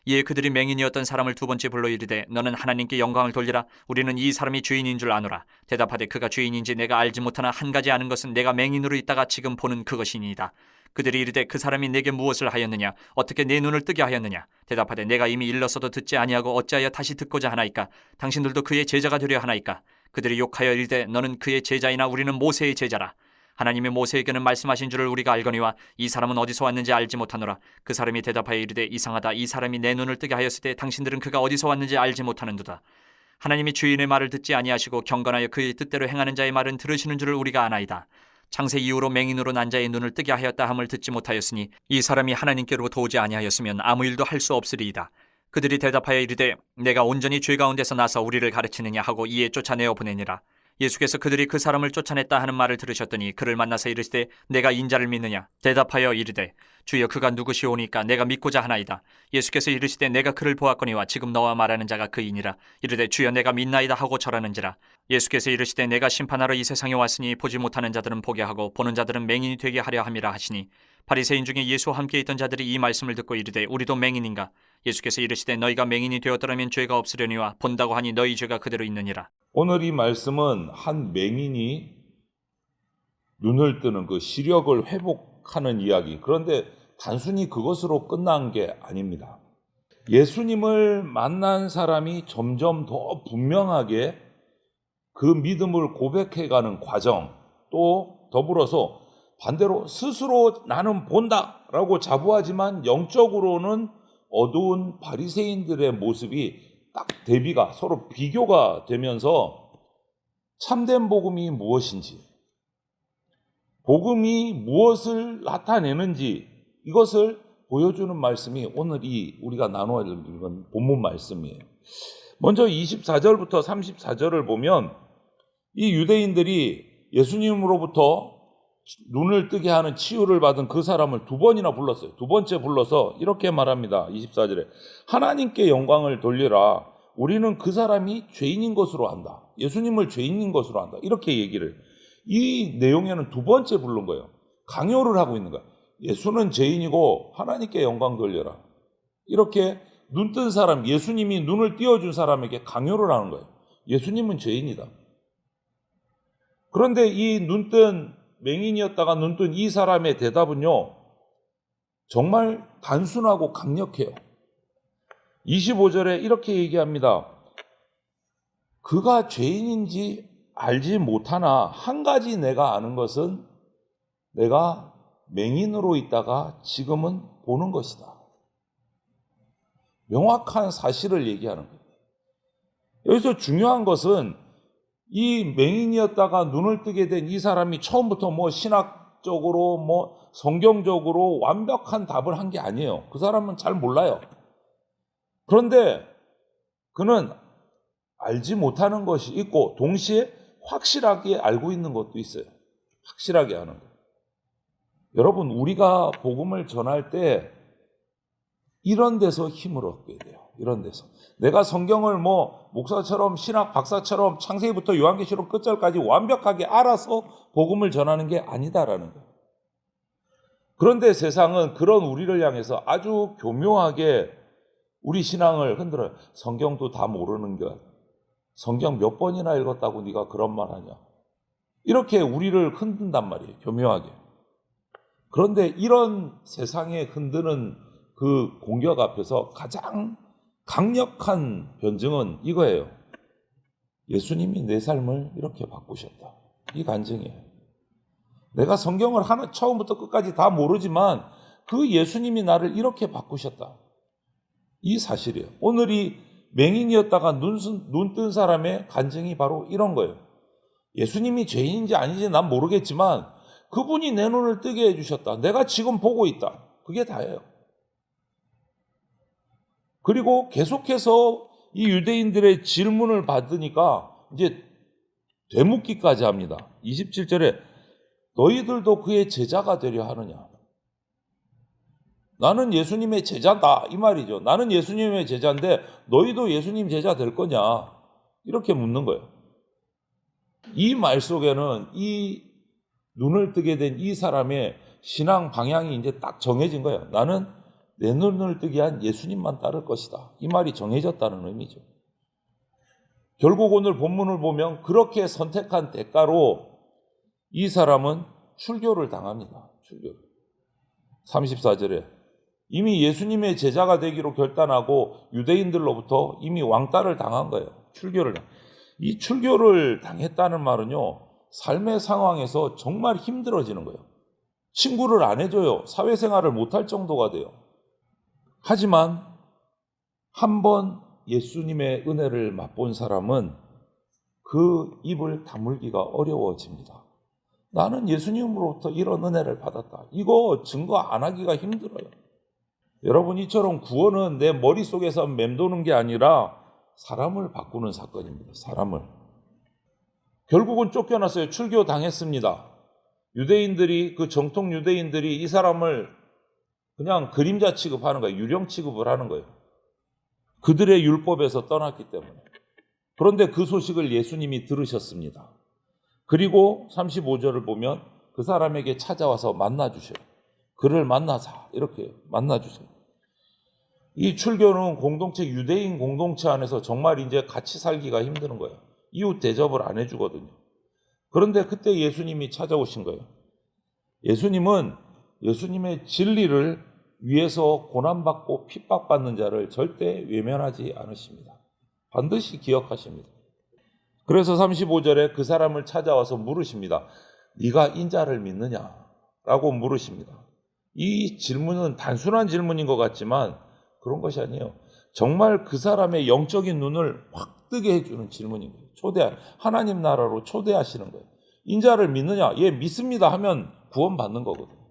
이에 그들이 맹인이었던 사람을 두 번째 불러 이르되 너는 하나님께 영광을 돌리라. 우리는 이 사람이 주인인 줄 아노라. 대답하되 그가 주인인지 내가 알지 못하나 한 가지 아는 것은 내가 맹인으로 있다가 지금 보는 그것이니이다. 그들이 이르되 그 사람이 내게 무엇을 하였느냐? 어떻게 내 눈을 뜨게 하였느냐? 대답하되 내가 이미 일렀어도 듣지 아니하고 어찌하여 다시 듣고자 하나이까? 당신들도 그의 제자가 되려 하나이까? 그들이 욕하여 이르되 너는 그의 제자이나 우리는 모세의 제자라. 하나님이 모세에게는 말씀하신 줄을 우리가 알거니와 이 사람은 어디서 왔는지 알지 못하노라. 그 사람이 대답하여 이르되 이상하다. 이 사람이 내 눈을 뜨게 하였을 때 당신들은 그가 어디서 왔는지 알지 못하는도다. 하나님이 주인의 말을 듣지 아니하시고 경건하여 그의 뜻대로 행하는 자의 말은 들으시는 줄을 우리가 아나이다. 창세 이후로 맹인으로 난 자의 눈을 뜨게 하였다 함을 듣지 못하였으니 이 사람이 하나님께로부터 오지 아니하였으면 아무 일도 할 수 없으리이다. 그들이 대답하여 이르되 내가 온전히 죄 가운데서 나서 우리를 가르치느냐 하고 이에 쫓아내어 보내니라. 예수께서 그들이 그 사람을 쫓아냈다 하는 말을 들으셨더니 그를 만나서 이르시되 내가 인자를 믿느냐? 대답하여 이르되 주여 그가 누구시오니까 내가 믿고자 하나이다. 예수께서 이르시되 내가 그를 보았거니와 지금 너와 말하는 자가 그이니라. 이르되 주여 내가 믿나이다 하고 절하는지라. 예수께서 이르시되 내가 심판하러 이 세상에 왔으니 보지 못하는 자들은 보게 하고 보는 자들은 맹인이 되게 하려 함이라 하시니 바리새인 중에 예수와 함께 있던 자들이 이 말씀을 듣고 이르되 우리도 맹인인가? 예수께서 이르시되 너희가 맹인이 되었더라면 죄가 없으려니와 본다고 하니 너희 죄가 그대로 있느니라. 오늘 이 말씀은 한 맹인이 눈을 뜨는 그 시력을 회복하는 이야기. 그런데 단순히 그것으로 끝난 게 아닙니다. 예수님을 만난 사람이 점점 더 분명하게 그 믿음을 고백해가는 과정, 또 더불어서 반대로 스스로 나는 본다라고 자부하지만 영적으로는 어두운 바리새인들의 모습이 딱 대비가 서로 비교가 되면서 참된 복음이 무엇인지, 복음이 무엇을 나타내는지 이것을 보여주는 말씀이 오늘 우리가 나누어야 될 본문 말씀이에요. 먼저 24절부터 34절을 보면 이 유대인들이 예수님으로부터 눈을 뜨게 하는 치유를 받은 그 사람을 두 번이나 불렀어요. 두 번째 불러서 이렇게 말합니다. 24절에 하나님께 영광을 돌리라. 우리는 그 사람이 죄인인 것으로 안다. 예수님을 죄인인 것으로 안다. 이렇게 얘기를. 이 내용에는 두 번째 부른 거예요. 강요를 하고 있는 거예요. 예수는 죄인이고 하나님께 영광 돌려라. 이렇게 눈뜬 사람, 예수님이 눈을 띄워준 사람에게 강요를 하는 거예요. 예수님은 죄인이다. 그런데 이 눈뜬 맹인이었다가 눈뜬 이 사람의 대답은요, 정말 단순하고 강력해요. 25절에 이렇게 얘기합니다. 그가 죄인인지 알지 못하나 한 가지 내가 아는 것은 내가 맹인으로 있다가 지금은 보는 것이다. 명확한 사실을 얘기하는 거예요. 여기서 중요한 것은 이 맹인이었다가 눈을 뜨게 된 이 사람이 처음부터 신학적으로 성경적으로 완벽한 답을 한 게 아니에요. 그 사람은 잘 몰라요. 그런데 그는 알지 못하는 것이 있고 동시에 확실하게 알고 있는 것도 있어요. 확실하게 아는 것. 여러분, 우리가 복음을 전할 때 이런 데서 힘을 얻게 돼요. 이런 데서. 내가 성경을 목사처럼 신학 박사처럼 창세기부터 요한계시록 끝절까지 완벽하게 알아서 복음을 전하는 게 아니다라는 거예요. 그런데 세상은 그런 우리를 향해서 아주 교묘하게 우리 신앙을 흔들어요. 성경도 다 모르는 것. 성경 몇 번이나 읽었다고 네가 그런 말 하냐. 이렇게 우리를 흔든단 말이에요. 교묘하게. 그런데 이런 세상에 흔드는 그 공격 앞에서 가장 강력한 변증은 이거예요. 예수님이 내 삶을 이렇게 바꾸셨다. 이 간증이에요. 내가 성경을 처음부터 끝까지 다 모르지만 그 예수님이 나를 이렇게 바꾸셨다. 이 사실이에요. 오늘이 맹인이었다가 눈 뜬 사람의 간증이 바로 이런 거예요. 예수님이 죄인인지 아닌지 난 모르겠지만 그분이 내 눈을 뜨게 해주셨다. 내가 지금 보고 있다. 그게 다예요. 그리고 계속해서 이 유대인들의 질문을 받으니까 이제 되묻기까지 합니다. 27절에 너희들도 그의 제자가 되려 하느냐. 나는 예수님의 제자다 이 말이죠. 나는 예수님의 제자인데 너희도 예수님 제자 될 거냐. 이렇게 묻는 거예요. 이 말 속에는 이 눈을 뜨게 된 이 사람의 신앙 방향이 이제 딱 정해진 거예요. 나는 내 눈을 뜨게 한 예수님만 따를 것이다. 이 말이 정해졌다는 의미죠. 결국 오늘 본문을 보면 그렇게 선택한 대가로 이 사람은 출교를 당합니다. 출교를. 34절에 이미 예수님의 제자가 되기로 결단하고 유대인들로부터 이미 왕따를 당한 거예요. 이 출교를 당했다는 말은요, 삶의 상황에서 정말 힘들어지는 거예요. 친구를 안 해줘요. 사회생활을 못할 정도가 돼요. 하지만 한번 예수님의 은혜를 맛본 사람은 그 입을 다물기가 어려워집니다. 나는 예수님으로부터 이런 은혜를 받았다. 이거 증거 안 하기가 힘들어요. 여러분, 이처럼 구원은 내 머릿속에서 맴도는 게 아니라 사람을 바꾸는 사건입니다. 사람을. 결국은 쫓겨났어요. 출교 당했습니다. 유대인들이, 그 정통 유대인들이 이 사람을 그냥 그림자 취급하는 거예요. 유령 취급을 하는 거예요. 그들의 율법에서 떠났기 때문에. 그런데 그 소식을 예수님이 들으셨습니다. 그리고 35절을 보면 그 사람에게 찾아와서 만나주셔요. 그를 만나자. 이렇게 만나주세요. 이 출교는 공동체, 유대인 공동체 안에서 정말 이제 같이 살기가 힘드는 거예요. 이웃 대접을 안 해주거든요. 그런데 그때 예수님이 찾아오신 거예요. 예수님은 예수님의 진리를 위해서 고난받고 핍박받는 자를 절대 외면하지 않으십니다. 반드시 기억하십니다. 그래서 35절에 그 사람을 찾아와서 물으십니다. 네가 인자를 믿느냐? 라고 물으십니다. 이 질문은 단순한 질문인 것 같지만 그런 것이 아니에요. 정말 그 사람의 영적인 눈을 확 뜨게 해주는 질문인 거예요. 하나님 나라로 초대하시는 거예요. 인자를 믿느냐? 예, 믿습니다 하면 구원받는 거거든요.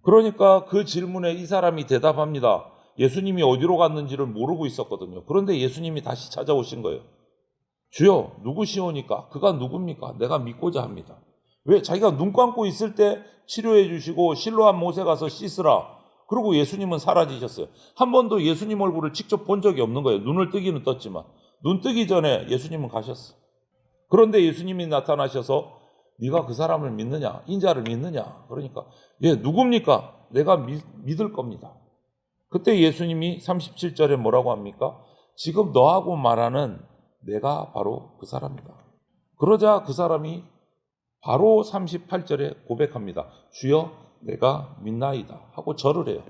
그러니까 그 질문에 이 사람이 대답합니다. 예수님이 어디로 갔는지를 모르고 있었거든요. 그런데 예수님이 다시 찾아오신 거예요. 주여, 누구시오니까? 그가 누굽니까? 내가 믿고자 합니다. 왜? 자기가 눈 감고 있을 때 치료해 주시고 실로암 못에 가서 씻으라. 그리고 예수님은 사라지셨어요. 한 번도 예수님 얼굴을 직접 본 적이 없는 거예요. 눈을 뜨기는 떴지만. 눈 뜨기 전에 예수님은 가셨어. 그런데 예수님이 나타나셔서 네가 그 사람을 믿느냐? 인자를 믿느냐? 그러니까 예, 누굽니까? 내가 믿을 겁니다. 그때 예수님이 37절에 뭐라고 합니까? 지금 너하고 말하는 내가 바로 그 사람이다. 그러자 그 사람이 바로 38절에 고백합니다. 주여, 내가 믿나이다 하고 절을 해요.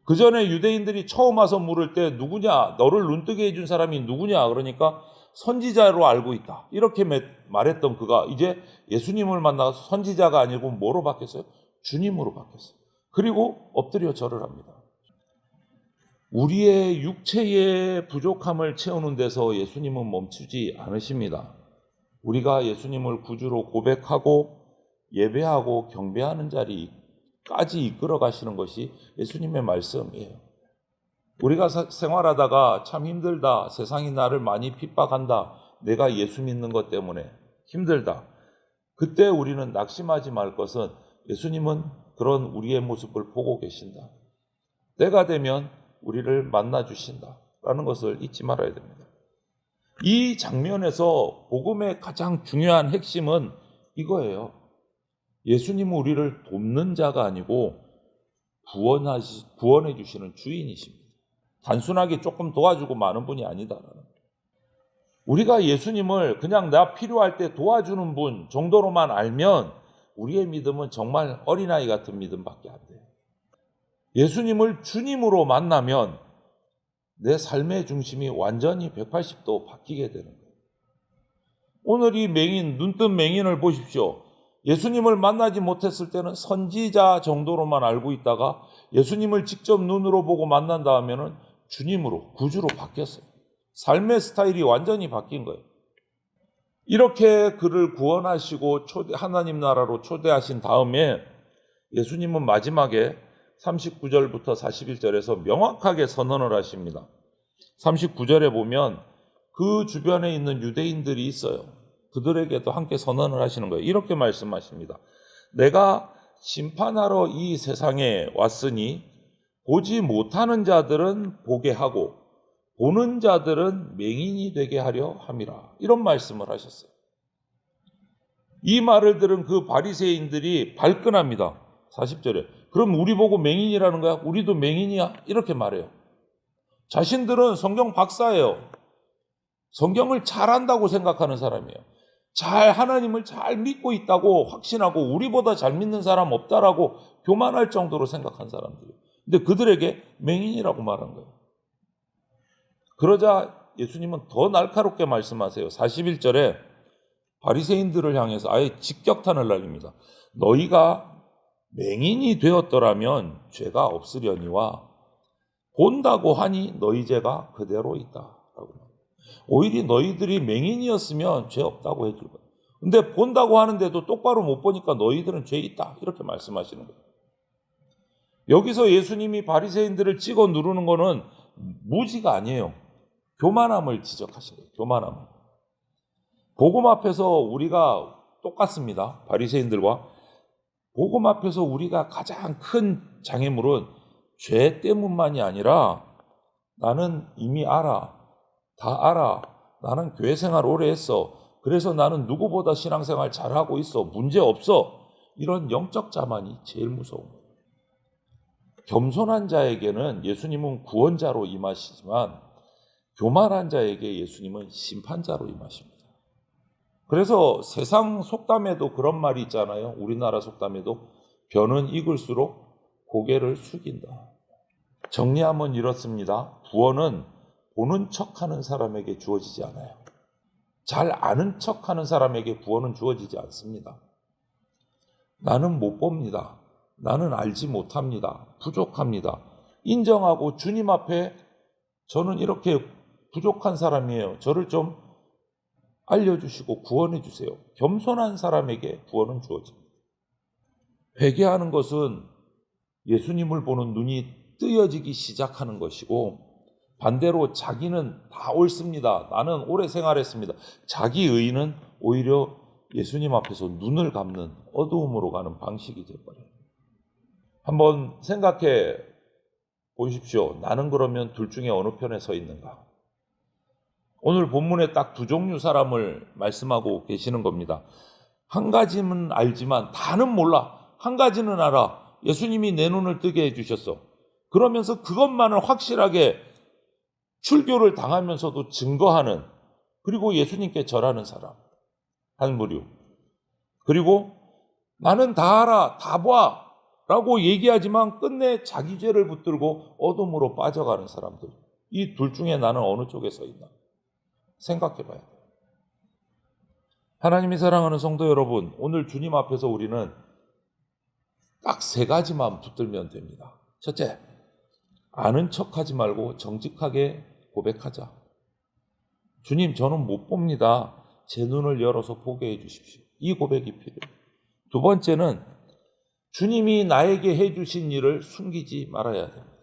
그 전에 유대인들이 처음 와서 물을 때 누구냐? 너를 눈뜨게 해준 사람이 누구냐? 그러니까 선지자로 알고 있다. 이렇게 말했던 그가 이제 예수님을 만나서 선지자가 아니고 뭐로 바뀌었어요? 주님으로 바뀌었어요. 그리고 엎드려 절을 합니다. 우리의 육체의 부족함을 채우는 데서 예수님은 멈추지 않으십니다. 우리가 예수님을 구주로 고백하고 예배하고 경배하는 자리까지 이끌어 가시는 것이 예수님의 말씀이에요. 우리가 생활하다가 참 힘들다, 세상이 나를 많이 핍박한다, 내가 예수 믿는 것 때문에 힘들다. 그때 우리는 낙심하지 말 것은 예수님은 그런 우리의 모습을 보고 계신다. 때가 되면 우리를 만나주신다라는 것을 잊지 말아야 됩니다. 이 장면에서 복음의 가장 중요한 핵심은 이거예요. 예수님은 우리를 돕는 자가 아니고 구원해 주시는 주인이십니다. 단순하게 조금 도와주고 마는 분이 아니다라는 거예요. 우리가 예수님을 그냥 나 필요할 때 도와주는 분 정도로만 알면 우리의 믿음은 정말 어린아이 같은 믿음밖에 안 돼요. 예수님을 주님으로 만나면 내 삶의 중심이 완전히 180도 바뀌게 되는 거예요. 오늘 이 맹인, 눈뜬 맹인을 보십시오. 예수님을 만나지 못했을 때는 선지자 정도로만 알고 있다가 예수님을 직접 눈으로 보고 만난 다음에는 주님으로, 구주로 바뀌었어요. 삶의 스타일이 완전히 바뀐 거예요. 이렇게 그를 구원하시고 하나님 나라로 초대하신 다음에 예수님은 마지막에 39절부터 41절에서 명확하게 선언을 하십니다. 39절에 보면 그 주변에 있는 유대인들이 있어요. 그들에게도 함께 선언을 하시는 거예요. 이렇게 말씀하십니다. 내가 심판하러 이 세상에 왔으니 보지 못하는 자들은 보게 하고 보는 자들은 맹인이 되게 하려 함이라. 이런 말씀을 하셨어요. 이 말을 들은 그 바리새인들이 발끈합니다. 40절에. 그럼 우리 보고 맹인이라는 거야? 우리도 맹인이야? 이렇게 말해요. 자신들은 성경 박사예요. 성경을 잘 안다고 생각하는 사람이에요. 하나님을 잘 믿고 있다고 확신하고 우리보다 잘 믿는 사람 없다라고 교만할 정도로 생각한 사람들이에요. 근데 그들에게 맹인이라고 말한 거예요. 그러자 예수님은 더 날카롭게 말씀하세요. 41절에 바리새인들을 향해서 아예 직격탄을 날립니다. 너희가 맹인이 되었더라면 죄가 없으려니와 본다고 하니 너희 죄가 그대로 있다. 오히려 너희들이 맹인이었으면 죄 없다고 해줄 거예요. 근데 본다고 하는데도 똑바로 못 보니까 너희들은 죄 있다. 이렇게 말씀하시는 거예요. 여기서 예수님이 바리새인들을 찍어 누르는 거는 무지가 아니에요. 교만함을 지적하신 거예요. 교만함. 복음 앞에서 우리가 똑같습니다. 바리새인들과 복음 앞에서 우리가 가장 큰 장애물은 죄 때문만이 아니라 나는 이미 알아. 다 알아. 나는 교회 생활 오래 했어. 그래서 나는 누구보다 신앙생활 잘하고 있어. 문제 없어. 이런 영적 자만이 제일 무서운 거예요. 겸손한 자에게는 예수님은 구원자로 임하시지만 교만한 자에게 예수님은 심판자로 임하십니다. 그래서 세상 속담에도 그런 말이 있잖아요. 우리나라 속담에도 변은 익을수록 고개를 숙인다. 정리하면 이렇습니다. 구원은 보는 척하는 사람에게 주어지지 않아요. 잘 아는 척하는 사람에게 구원은 주어지지 않습니다. 나는 못 봅니다. 나는 알지 못합니다. 부족합니다. 인정하고 주님 앞에 저는 이렇게 부족한 사람이에요. 저를 좀 알려주시고 구원해 주세요. 겸손한 사람에게 구원은 주어집니다. 회개하는 것은 예수님을 보는 눈이 뜨여지기 시작하는 것이고 반대로 자기는 다 옳습니다. 나는 오래 생활했습니다. 자기 의는 오히려 예수님 앞에서 눈을 감는 어두움으로 가는 방식이 되어버려요. 한번 생각해 보십시오. 나는 그러면 둘 중에 어느 편에 서 있는가? 오늘 본문에 딱 두 종류 사람을 말씀하고 계시는 겁니다. 한 가지는 알지만 다는 몰라. 한 가지는 알아. 예수님이 내 눈을 뜨게 해주셨어. 그러면서 그것만을 확실하게 출교를 당하면서도 증거하는, 그리고 예수님께 절하는 사람 한 부류. 그리고 나는 다 알아, 다 봐 라고 얘기하지만 끝내 자기 죄를 붙들고 어둠으로 빠져가는 사람들. 이 둘 중에 나는 어느 쪽에 서 있나 생각해 봐야 돼요. 하나님이 사랑하는 성도 여러분, 오늘 주님 앞에서 우리는 딱 세 가지만 붙들면 됩니다. 첫째, 아는 척하지 말고 정직하게 고백하자. 주님, 저는 못 봅니다. 제 눈을 열어서 보게 해주십시오. 이 고백이 필요해요. 두 번째는 주님이 나에게 해주신 일을 숨기지 말아야 됩니다.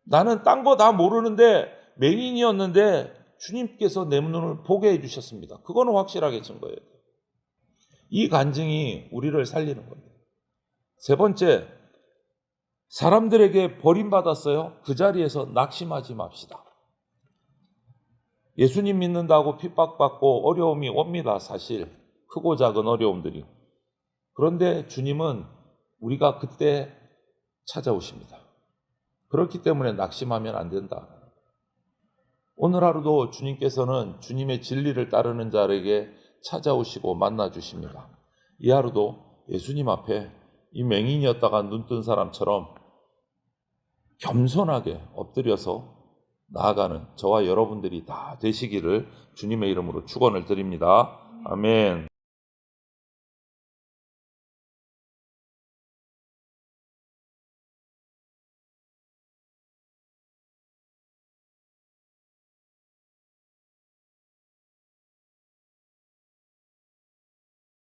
나는 딴 거 다 모르는데 맹인이었는데 주님께서 내 눈을 보게 해주셨습니다. 그거는 확실하게 증거해야 돼요. 이 간증이 우리를 살리는 겁니다. 세 번째, 사람들에게 버림받았어요. 그 자리에서 낙심하지 맙시다. 예수님 믿는다고 핍박받고 어려움이 옵니다. 사실 크고 작은 어려움들이. 그런데 주님은 우리가 그때 찾아오십니다. 그렇기 때문에 낙심하면 안 된다. 오늘 하루도 주님께서는 주님의 진리를 따르는 자에게 찾아오시고 만나주십니다. 이 하루도 예수님 앞에 이 맹인이었다가 눈뜬 사람처럼 겸손하게 엎드려서 나아가는 저와 여러분들이 다 되시기를 주님의 이름으로 축원을 드립니다. 아멘.